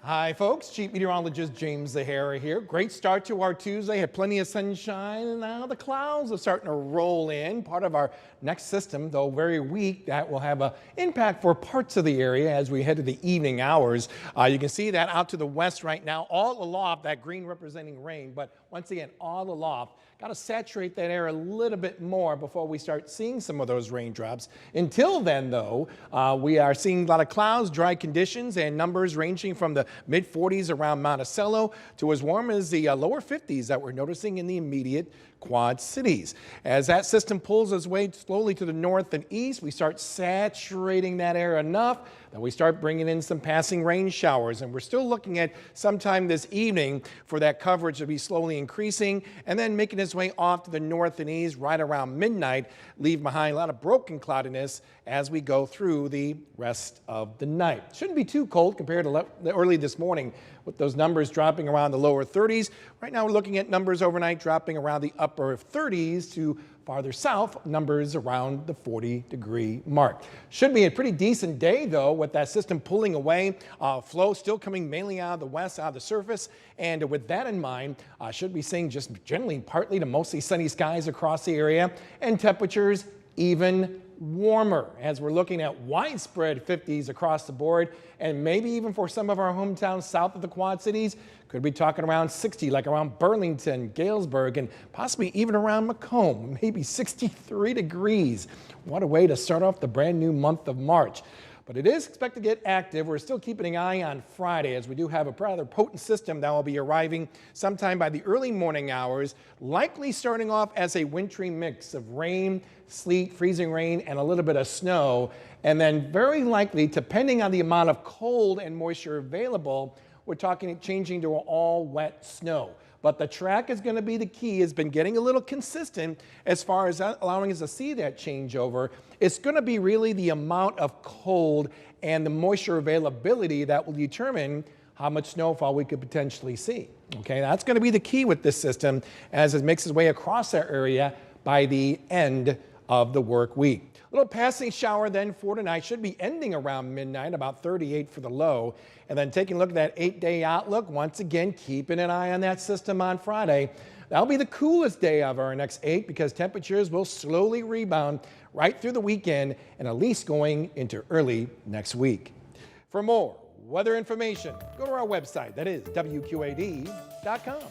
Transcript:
Hi folks, Chief Meteorologist James Zahara here. Great start to our Tuesday, had plenty of sunshine, and now the clouds are starting to roll in. Part of our next system, though very weak, that will have an impact for parts of the area as we head to the evening hours. You can see that out to the west right now, all aloft, that green representing rain, but once again, all aloft. Got to saturate that air a little bit more before we start seeing some of those raindrops. Until then, though, we are seeing a lot of clouds, dry conditions, and numbers ranging from the mid-40s around Monticello to as warm as the lower 50s that we're noticing in the immediate Quad Cities. As that system pulls its way slowly to the north and east, we start saturating that air enough that we start bringing in some passing rain showers. And we're still looking at sometime this evening for that coverage to be slowly increasing and then making its way off to the north and east right around midnight, leave behind a lot of broken cloudiness as we go through the rest of the night. Shouldn't be too cold compared to early this morning with those numbers dropping around the lower 30s. Right now we're looking at numbers overnight dropping around the upper 30s to farther south, numbers around the 40-degree mark. Should be a pretty decent day, though, with that system pulling away. Flow still coming mainly out of the west, out of the surface. And with that in mind, should be seeing just generally partly to mostly sunny skies across the area and temperatures even warmer as we're looking at widespread 50s across the board, and maybe even for some of our hometowns south of the Quad Cities, could be talking around 60, like around Burlington, Galesburg, and possibly even around Macomb, maybe 63 degrees. What a way to start off the brand new month of March. But it is expected to get active. We're still keeping an eye on Friday as we do have a rather potent system that will be arriving sometime by the early morning hours, likely starting off as a wintry mix of rain, sleet, freezing rain, and a little bit of snow. And then very likely, depending on the amount of cold and moisture available, we're talking changing to all wet snow. But the track is going to be the key. It's been getting a little consistent as far as allowing us to see that changeover. It's going to be really the amount of cold and the moisture availability that will determine how much snowfall we could potentially see. Okay, that's going to be the key with this system as it makes its way across our area by the end of the work week. A little passing shower then for tonight, should be ending around midnight, about 38 for the low. And then taking a look at that 8-day outlook, once again, keeping an eye on that system on Friday. That'll be the coolest day of our next 8 because temperatures will slowly rebound right through the weekend and at least going into early next week. For more weather information, go to our website, that is WQAD.com.